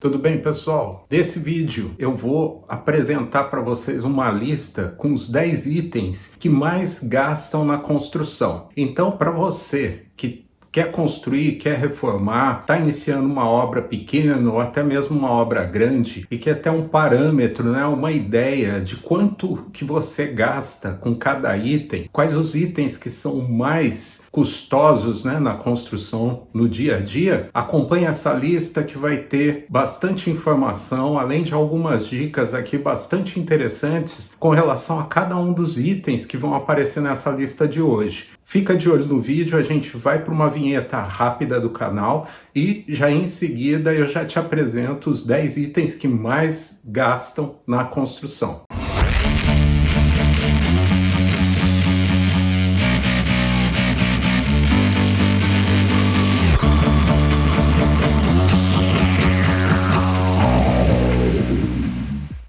Tudo bem, pessoal? Nesse vídeo eu vou apresentar para vocês uma lista com os 10 itens que mais gastam na construção. Então, para você que quer construir, quer reformar, está iniciando uma obra pequena ou até mesmo uma obra grande e quer ter um parâmetro, né, uma ideia de quanto que você gasta com cada item, quais os itens que são mais custosos, né, na construção no dia a dia, acompanhe essa lista que vai ter bastante informação, além de algumas dicas aqui bastante interessantes com relação a cada um dos itens que vão aparecer nessa lista de hoje. Fica de olho no vídeo, a gente vai para uma vinheta rápida do canal e já em seguida eu já te apresento os 10 itens que mais gastam na construção.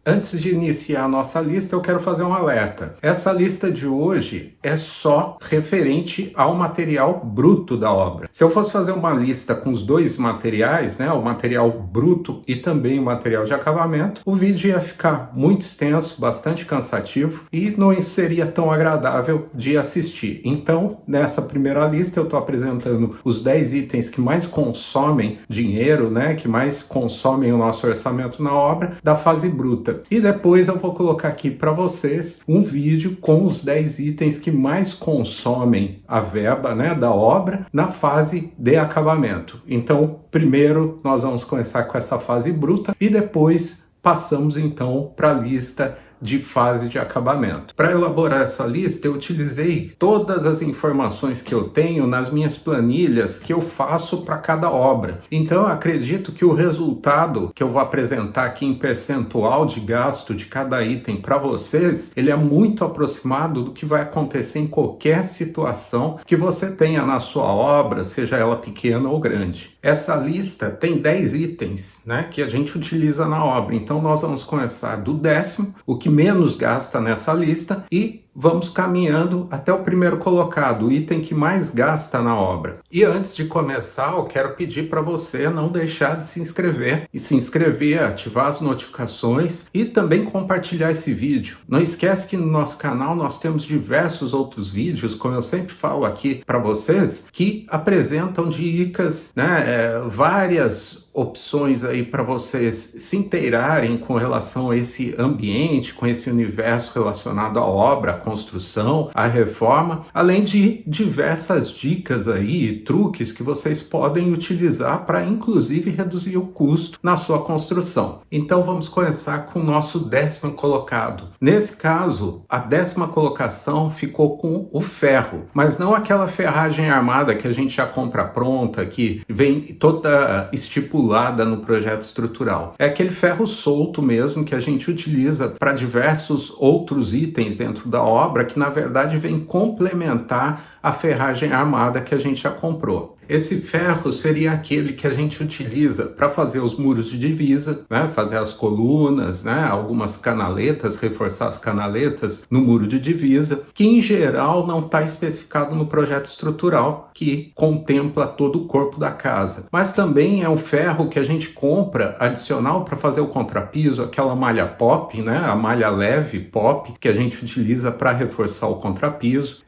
Antes de iniciar a nossa lista, eu quero fazer um alerta. Essa lista de hoje é só referente ao material bruto da obra. Se eu fosse fazer uma lista com os dois materiais, né, o material bruto e também o material de acabamento, o vídeo ia ficar muito extenso, bastante cansativo e não seria tão agradável de assistir. Então, nessa primeira lista, eu estou apresentando os 10 itens que mais consomem dinheiro, né, que mais consomem o nosso orçamento na obra, da fase bruta. E depois eu vou colocar aqui para vocês um vídeo com os 10 itens que mais consomem a verba, né, da obra na fase de acabamento. Então, primeiro nós vamos começar com essa fase bruta e depois passamos então para a lista de fase de acabamento. Para elaborar essa lista, eu utilizei todas as informações que eu tenho nas minhas planilhas que eu faço para cada obra. Então, eu acredito que o resultado que eu vou apresentar aqui em percentual de gasto de cada item para vocês, ele é muito aproximado do que vai acontecer em qualquer situação que você tenha na sua obra, seja ela pequena ou grande. Essa lista tem 10 itens, né, que a gente utiliza na obra. Então, nós vamos começar do 10º, o que menos gasta nessa lista, e vamos caminhando até o primeiro colocado, o item que mais gasta na obra. E antes de começar, eu quero pedir para você não deixar de se inscrever. E se inscrever, ativar as notificações e também compartilhar esse vídeo. Não esquece que no nosso canal nós temos diversos outros vídeos, como eu sempre falo aqui para vocês, que apresentam dicas, né, várias opções aí para vocês se inteirarem com relação a esse ambiente, com esse universo relacionado à obra, à construção, à reforma, além de diversas dicas aí, truques que vocês podem utilizar para inclusive reduzir o custo na sua construção. Então vamos começar com o nosso 10º colocado. Nesse caso, a 10ª colocação ficou com o ferro, mas não aquela ferragem armada que a gente já compra pronta, que vem toda estipulada no projeto estrutural. É aquele ferro solto mesmo que a gente utiliza para diversos outros itens dentro da obra, que na verdade vem complementar a ferragem armada que a gente já comprou. Esse ferro seria aquele que a gente utiliza para fazer os muros de divisa, né? Fazer as colunas, né? Algumas canaletas, reforçar as canaletas no muro de divisa, que em geral não está especificado no projeto estrutural, que contempla todo o corpo da casa. Mas também é um ferro que a gente compra adicional para fazer o contrapiso, aquela malha pop, né? A malha leve pop, que a gente utiliza para reforçar o contrapiso.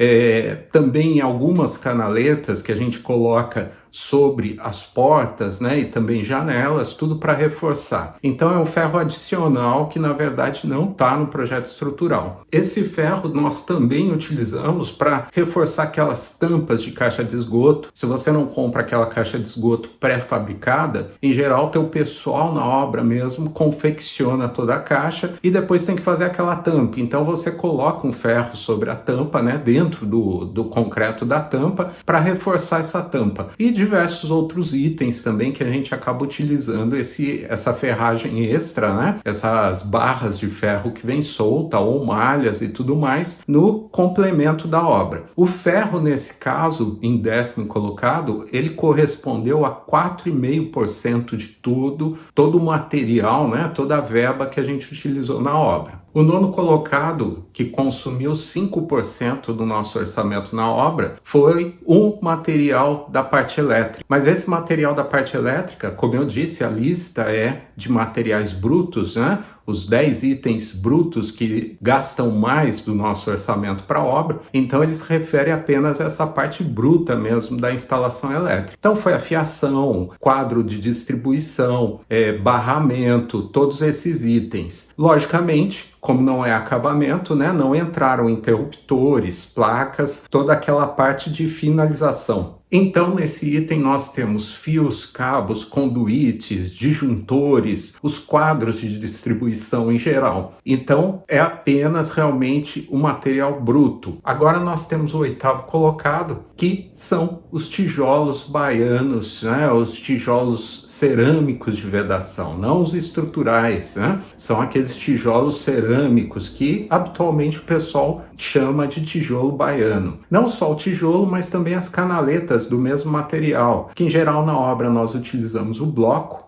Também algumas canaletas que a gente coloca sobre as portas, né, e também janelas, tudo para reforçar. Então é um ferro adicional que na verdade não está no projeto estrutural. Esse ferro nós também utilizamos para reforçar aquelas tampas de caixa de esgoto. Se você não compra aquela caixa de esgoto pré-fabricada, em geral teu pessoal na obra mesmo confecciona toda a caixa e depois tem que fazer aquela tampa. Então você coloca um ferro sobre a tampa, né, dentro do concreto da tampa, para reforçar essa tampa. E diversos outros itens também que a gente acaba utilizando essa ferragem extra, né? Essas barras de ferro que vem solta ou malhas e tudo mais no complemento da obra. O ferro nesse caso, em 10º colocado, ele correspondeu a 4,5% de todo o material, né? Toda a verba que a gente utilizou na obra. O nono colocado, que consumiu 5% do nosso orçamento na obra, foi o material da parte elétrica. Mas esse material da parte elétrica, como eu disse, a lista é de materiais brutos, né? Os 10 itens brutos que gastam mais do nosso orçamento para a obra, então eles referem apenas a essa parte bruta mesmo da instalação elétrica. Então foi a fiação, quadro de distribuição, barramento, todos esses itens. Logicamente, como não é acabamento, né, não entraram interruptores, placas, toda aquela parte de finalização. Então, nesse item nós temos fios, cabos, conduítes, disjuntores, os quadros de distribuição em geral. Então, é apenas realmente o material bruto. Agora nós temos o oitavo colocado, que são os tijolos baianos, né? Os tijolos cerâmicos de vedação, não os estruturais, né? São aqueles tijolos cerâmicos que habitualmente o pessoal chama de tijolo baiano. Não só o tijolo, mas também as canaletas do mesmo material, que em geral na obra nós utilizamos o bloco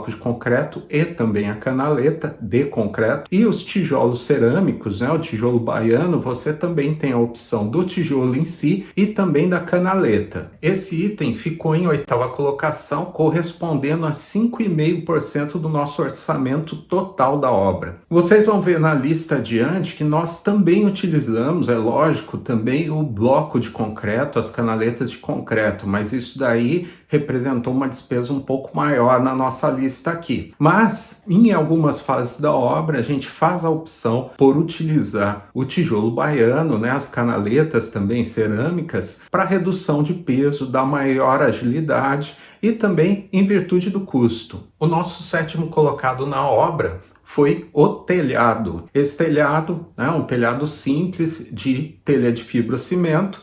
de concreto e também a canaleta de concreto. E os tijolos cerâmicos, né, o tijolo baiano, você também tem a opção do tijolo em si e também da canaleta. Esse item ficou em oitava colocação, correspondendo a 5,5% do nosso orçamento total da obra. Vocês vão ver na lista adiante que nós também utilizamos, é lógico, também o bloco de concreto, as canaletas de concreto, mas isso daí representou uma despesa um pouco maior na nossa lista aqui. Mas, em algumas fases da obra, a gente faz a opção por utilizar o tijolo baiano, né, as canaletas também cerâmicas, para redução de peso, dar maior agilidade e também em virtude do custo. O nosso sétimo colocado na obra foi o telhado. Esse telhado é um telhado simples de telha de fibrocimento,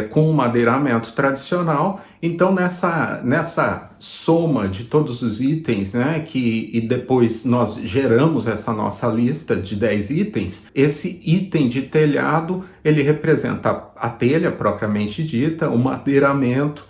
com um madeiramento tradicional. Então nessa soma de todos os itens, né, e depois nós geramos essa nossa lista de 10 itens, esse item de telhado, ele representa a telha propriamente dita, o madeiramento,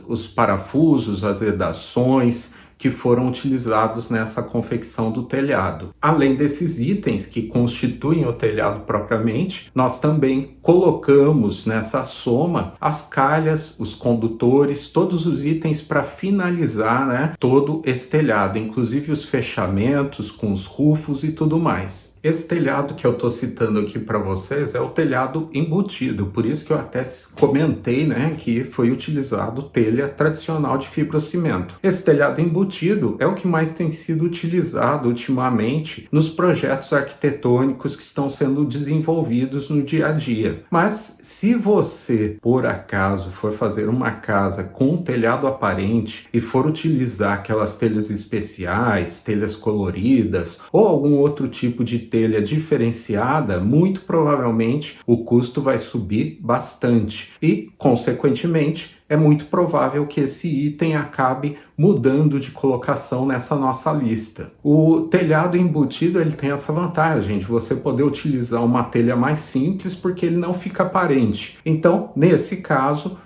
os parafusos, as vedações, que foram utilizados nessa confecção do telhado. Além desses itens que constituem o telhado propriamente, nós também colocamos nessa soma as calhas, os condutores, todos os itens para finalizar, né, todo esse telhado, inclusive os fechamentos com os rufos e tudo mais. Esse telhado que eu estou citando aqui para vocês é o telhado embutido, por isso que eu até comentei, né, que foi utilizado telha tradicional de fibrocimento. Esse telhado embutido é o que mais tem sido utilizado ultimamente nos projetos arquitetônicos que estão sendo desenvolvidos no dia a dia. Mas se você, por acaso, for fazer uma casa com um telhado aparente e for utilizar aquelas telhas especiais, telhas coloridas ou algum outro tipo de telha diferenciada, muito provavelmente o custo vai subir bastante e, consequentemente, é muito provável que esse item acabe mudando de colocação nessa nossa lista. O telhado embutido, ele tem essa vantagem de você poder utilizar uma telha mais simples porque ele não fica aparente. Então, nesse caso,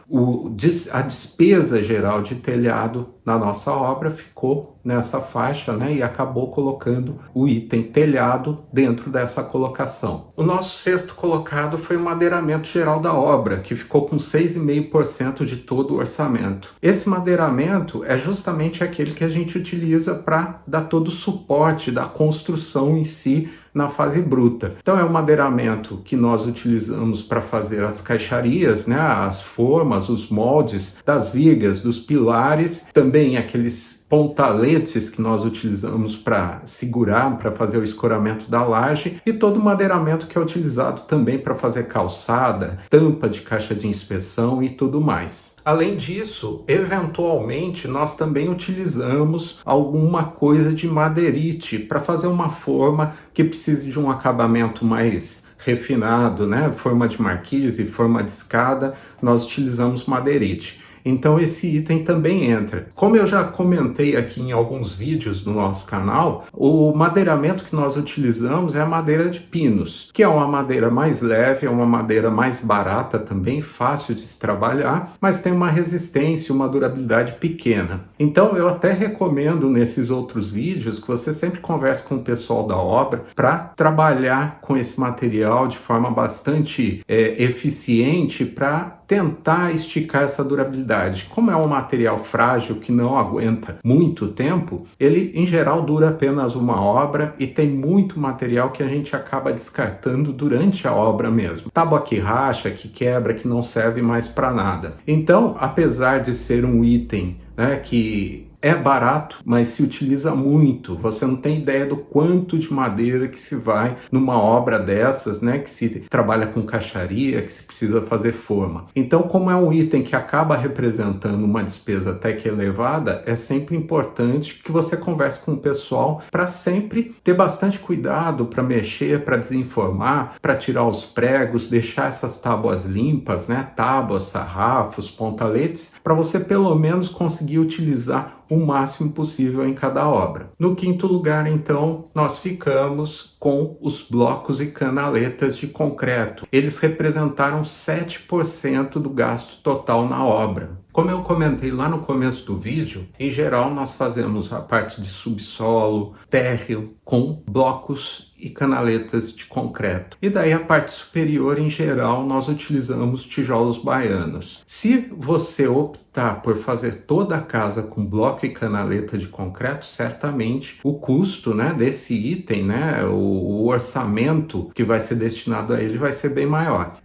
a despesa geral de telhado na nossa obra ficou nessa faixa, né, e acabou colocando o item telhado dentro dessa colocação. O nosso sexto colocado foi o madeiramento geral da obra, que ficou com 6,5% de todo o orçamento. Esse madeiramento é justamente aquele que a gente utiliza para dar todo o suporte da construção em si na fase bruta. Então é o madeiramento que nós utilizamos para fazer as caixarias, né, as formas, os moldes das vigas, dos pilares, também aqueles pontaletes que nós utilizamos para segurar, para fazer o escoramento da laje, e todo o madeiramento que é utilizado também para fazer calçada, tampa de caixa de inspeção e tudo mais. Além disso, eventualmente nós também utilizamos alguma coisa de madeirite para fazer uma forma que precise de um acabamento mais refinado, né? Forma de marquise, forma de escada, nós utilizamos madeirite. então esse item também entra. Como eu já comentei aqui em alguns vídeos do nosso canal, o madeiramento que nós utilizamos é a madeira de pinos, que é uma madeira mais leve, é uma madeira mais barata também, fácil de se trabalhar, mas tem uma resistência, uma durabilidade pequena. Então eu até recomendo nesses outros vídeos que você sempre converse com o pessoal da obra para trabalhar com esse material de forma bastante eficiente para tentar esticar essa durabilidade. Como é um material frágil que não aguenta muito tempo, ele em geral dura apenas uma obra e tem muito material que a gente acaba descartando durante a obra mesmo. Tábua que racha, que quebra, que não serve mais para nada. Então, apesar de ser um item, né, que é barato, mas se utiliza muito. Você não tem ideia do quanto de madeira que se vai numa obra dessas, né? Que se trabalha com caixaria, que se precisa fazer forma. Então, como é um item que acaba representando uma despesa até que elevada, é sempre importante que você converse com o pessoal para sempre ter bastante cuidado para mexer, para desenformar, para tirar os pregos, deixar essas tábuas limpas, né? Tábuas, sarrafos, pontaletes, para você pelo menos conseguir utilizar o máximo possível em cada obra. No quinto lugar, então, nós ficamos com os blocos e canaletas de concreto. Eles representaram 7% do gasto total na obra. Como eu comentei lá no começo do vídeo, em geral nós fazemos a parte de subsolo, térreo, com blocos e canaletas de concreto. E daí a parte superior, em geral, nós utilizamos tijolos baianos. Se você optar por fazer toda a casa com bloco e canaleta de concreto, certamente o custo, né, desse item, né, o orçamento que vai ser destinado a ele vai ser bem maior.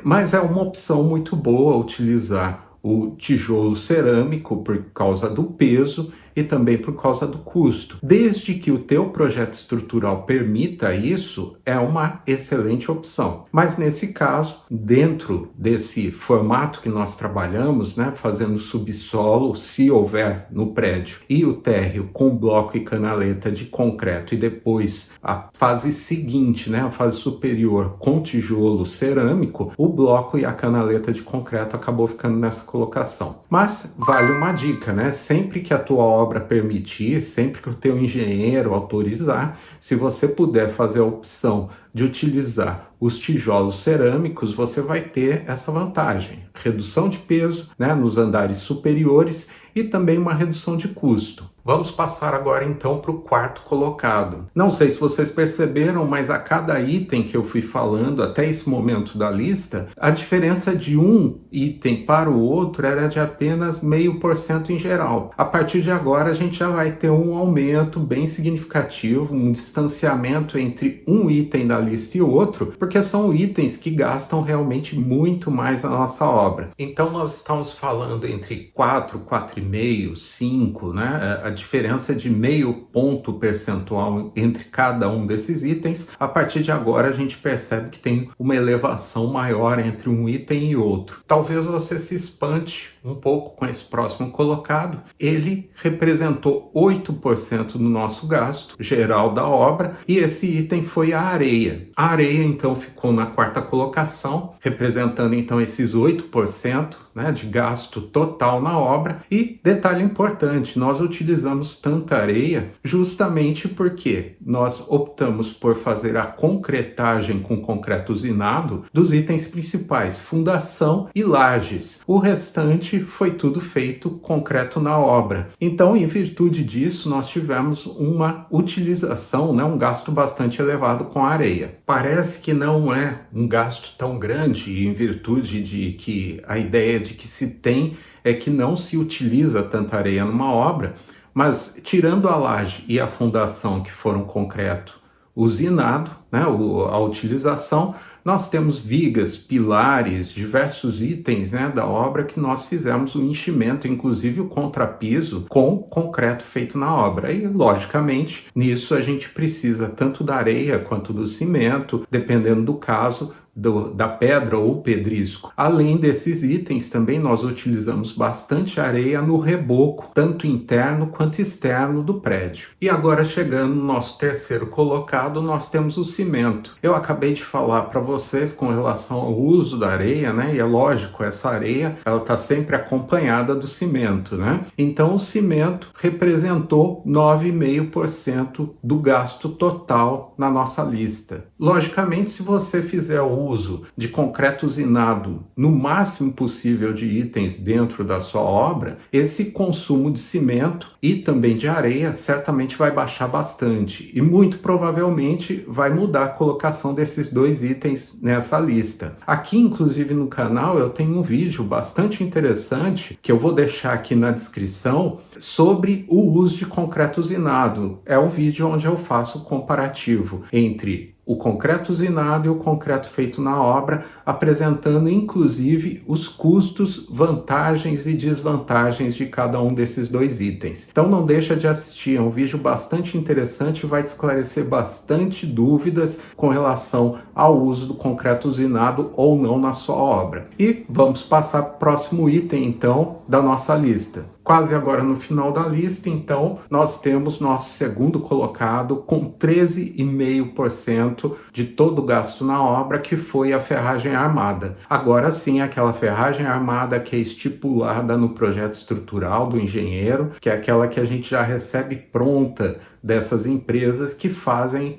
Mas é uma opção muito boa utilizar o tijolo cerâmico por causa do peso e também por causa do custo. Desde que o teu projeto estrutural permita isso, é uma excelente opção. Mas nesse caso, dentro desse formato que nós trabalhamos, né, fazendo subsolo, se houver no prédio, e o térreo com bloco e canaleta de concreto, e depois a fase seguinte, né, a fase superior com tijolo cerâmico, o bloco e a canaleta de concreto acabou ficando nessa colocação. Mas vale uma dica, né? Sempre que a tua obra permitir, sempre que o teu engenheiro autorizar, se você puder fazer a opção de utilizar os tijolos cerâmicos, você vai ter essa vantagem. Redução de peso, né, nos andares superiores e também uma redução de custo. Vamos passar agora então para o quarto colocado. Não sei se vocês perceberam, mas a cada item que eu fui falando até esse momento da lista, a diferença de um item para o outro era de apenas 0,5% em geral. A partir de agora a gente já vai ter um aumento bem significativo, um distanciamento entre um item da lista e outro, porque são itens que gastam realmente muito mais na nossa obra. Então nós estamos falando entre 4, 4,5, 5, né? A diferença de 0,5 ponto percentual entre cada um desses itens. A partir de agora a gente percebe que tem uma elevação maior entre um item e outro. Talvez você se espante um pouco com esse próximo colocado. Ele representou 8% do nosso gasto geral da obra e esse item foi a areia. A areia então ficou na quarta colocação, representando então esses 8%, né, de gasto total na obra. E detalhe importante, nós utilizamos tanta areia justamente porque nós optamos por fazer a concretagem com concreto usinado dos itens principais, fundação e lajes. O restante foi tudo feito concreto na obra. Então, em virtude disso, nós tivemos uma utilização, né, um gasto bastante elevado com a areia. Parece que não é um gasto tão grande em virtude de que a ideia de que se tem é que não se utiliza tanta areia numa obra, mas tirando a laje e a fundação que foram concreto usinado, né, a utilização, nós temos vigas, pilares, diversos itens, né, da obra que nós fizemos o enchimento, inclusive o contrapiso com concreto feito na obra. E, logicamente, nisso a gente precisa tanto da areia quanto do cimento, dependendo do caso, da pedra ou pedrisco. Além desses itens, também nós utilizamos bastante areia no reboco, tanto interno quanto externo do prédio. E agora, chegando no nosso terceiro colocado, nós temos o cimento. Eu acabei de falar para vocês com relação ao uso da areia, né? E é lógico, essa areia ela está sempre acompanhada do cimento, né? Então o cimento representou 9,5% do gasto total na nossa lista. Logicamente, se você fizer o uso de concreto usinado no máximo possível de itens dentro da sua obra, esse consumo de cimento e também de areia certamente vai baixar bastante e muito provavelmente vai mudar a colocação desses dois itens nessa lista. Aqui, inclusive no canal, eu tenho um vídeo bastante interessante que eu vou deixar aqui na descrição sobre o uso de concreto usinado. É um vídeo onde eu faço o comparativo entre o concreto usinado e o concreto feito na obra, apresentando inclusive os custos, vantagens e desvantagens de cada um desses dois itens. Então não deixa de assistir, é um vídeo bastante interessante e vai te esclarecer bastante dúvidas com relação ao uso do concreto usinado ou não na sua obra. E vamos passar para o próximo item então da nossa lista. Quase agora no final da lista, então, nós temos nosso segundo colocado com 13,5% de todo o gasto na obra, que foi a ferragem armada. Agora sim, aquela ferragem armada que é estipulada no projeto estrutural do engenheiro, que é aquela que a gente já recebe pronta dessas empresas que fazem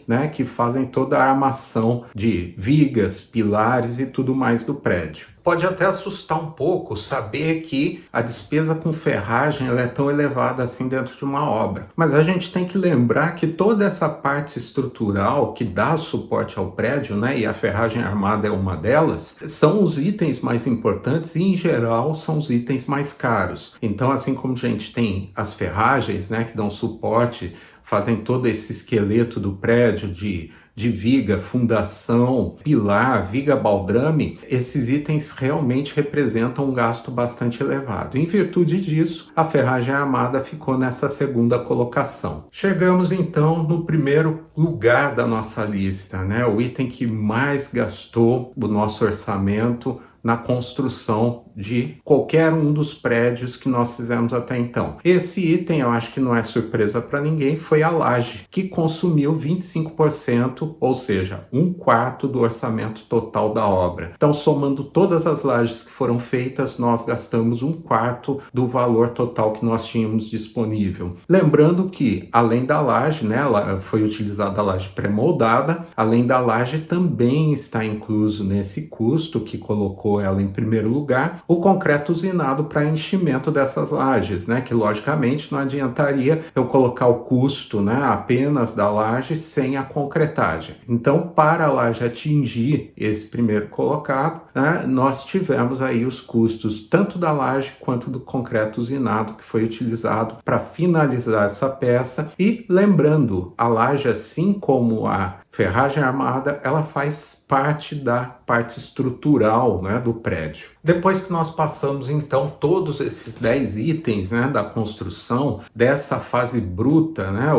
toda a armação de vigas, pilares e tudo mais do prédio. Pode até assustar um pouco saber que a despesa com ferragem ela é tão elevada assim dentro de uma obra. Mas a gente tem que lembrar que toda essa parte estrutural que dá suporte ao prédio, né, e a ferragem armada é uma delas, são os itens mais importantes e, em geral, são os itens mais caros. Então, assim como a gente tem as ferragens, né, que dão suporte, fazem todo esse esqueleto do prédio de viga, fundação, pilar, viga baldrame, esses itens realmente representam um gasto bastante elevado. Em virtude disso, a ferragem armada ficou nessa segunda colocação. Chegamos então no primeiro lugar da nossa lista, né? O item que mais gastou o nosso orçamento na construção de qualquer um dos prédios que nós fizemos até então. Esse item, eu acho que não é surpresa para ninguém, foi a laje, que consumiu 25%, ou seja, 1/4 do orçamento total da obra. Então, somando todas as lajes que foram feitas, nós gastamos 1/4 do valor total que nós tínhamos disponível. Lembrando que, além da laje, né, foi utilizada a laje pré-moldada, além da laje também está incluso nesse custo que colocou ela em primeiro lugar, o concreto usinado para enchimento dessas lajes, né? Que logicamente não adiantaria eu colocar o custo, né, apenas da laje sem a concretagem. Então, para a laje atingir esse primeiro colocado, né, nós tivemos aí os custos tanto da laje quanto do concreto usinado que foi utilizado para finalizar essa peça. E lembrando, a laje, assim como a ferragem armada, ela faz parte da parte estrutural, né, do prédio. Depois que nós passamos então todos esses 10 itens, né, da construção, dessa fase bruta, né,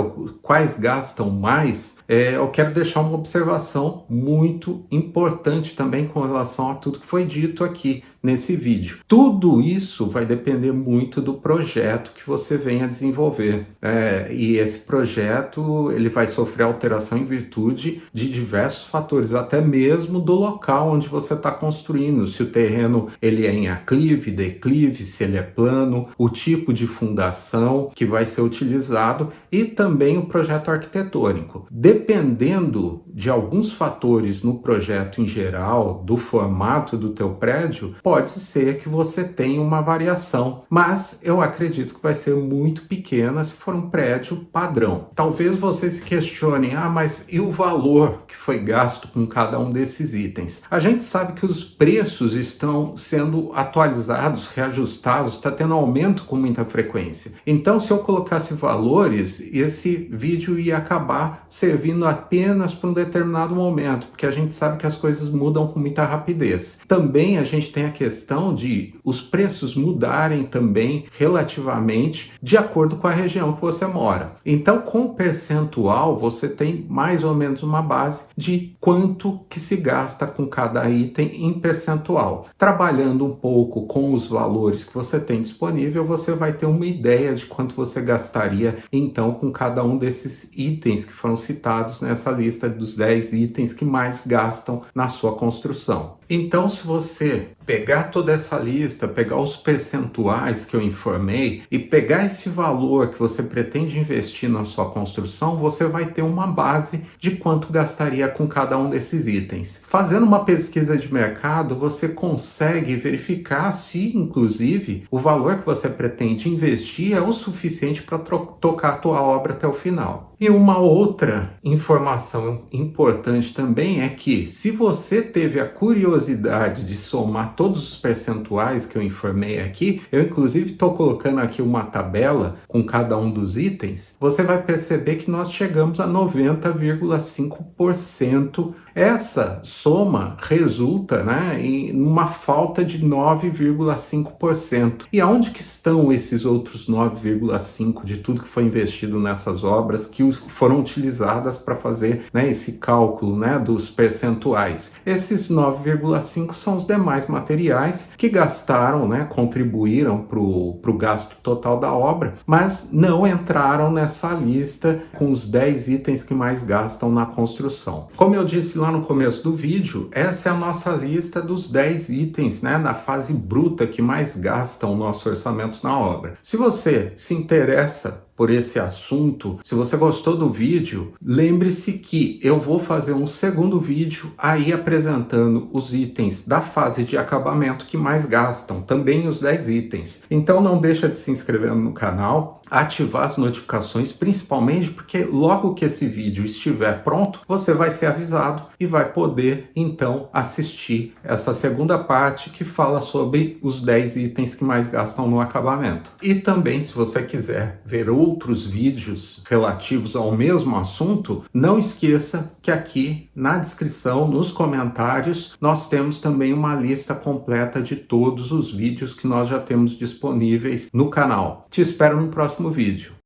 quais gastam mais, eu quero deixar uma observação muito importante também com relação a tudo que foi dito aqui nesse vídeo. Tudo isso vai depender muito do projeto que você venha desenvolver. E esse projeto ele vai sofrer alteração em virtude de diversos fatores, até mesmo do local onde você está construindo. Se o terreno ele é em aclive, declive, se ele é plano, o tipo de fundação que vai ser utilizado e também o projeto arquitetônico. Dependendo de alguns fatores no projeto em geral, do formato do teu prédio, pode ser que você tenha uma variação, mas eu acredito que vai ser muito pequena se for um prédio padrão. Talvez você se questione, mas e o valor que foi gasto com cada um desses itens? A gente sabe que os preços estão sendo atualizados, reajustados, está tendo aumento com muita frequência. Então, se eu colocasse valores, esse vídeo ia acabar servindo apenas para um determinado momento, porque a gente sabe que as coisas mudam com muita rapidez. Também a gente tem a questão de os preços mudarem também relativamente de acordo com a região que você mora. Então, com o percentual, você tem mais ou menos uma base de quanto que se gasta com cada item em percentual. Trabalhando um pouco com os valores que você tem disponível, você vai ter uma ideia de quanto você gastaria então com cada um desses itens que foram citados nessa lista dos 10 itens que mais gastam na sua construção. Então, se você pegar toda essa lista, pegar os percentuais que eu informei e pegar esse valor que você pretende investir na sua construção, você vai ter uma base de quanto gastaria com cada um desses itens. Fazendo uma pesquisa de mercado, você consegue verificar se, inclusive, o valor que você pretende investir é o suficiente para tocar a tua obra até o final. E uma outra informação importante também é que, se você teve a curiosidade de somar todos os percentuais que eu informei aqui, eu inclusive estou colocando aqui uma tabela com cada um dos itens, você vai perceber que nós chegamos a 90,5%. Essa soma resulta, em uma falta de 9,5%. E aonde que estão esses outros 9,5% de tudo que foi investido nessas obras que foram utilizadas para fazer esse cálculo dos percentuais? Esses 9,5% são os demais materiais que gastaram, contribuíram para o gasto total da obra, mas não entraram nessa lista com os 10 itens que mais gastam na construção. Como eu disse lá no começo do vídeo, essa é a nossa lista dos 10 itens, na fase bruta que mais gastam o nosso orçamento na obra. Se você se interessa por esse assunto, se você gostou do vídeo, lembre-se que eu vou fazer um segundo vídeo aí apresentando os itens da fase de acabamento que mais gastam, também os 10 itens. Então não deixa de se inscrever no canal, ativar as notificações, principalmente porque logo que esse vídeo estiver pronto, você vai ser avisado e vai poder então assistir essa segunda parte que fala sobre os 10 itens que mais gastam no acabamento. E também, se você quiser ver outros vídeos relativos ao mesmo assunto, não esqueça que aqui na descrição, nos comentários, nós temos também uma lista completa de todos os vídeos que nós já temos disponíveis no canal. Te espero no próximo vídeo.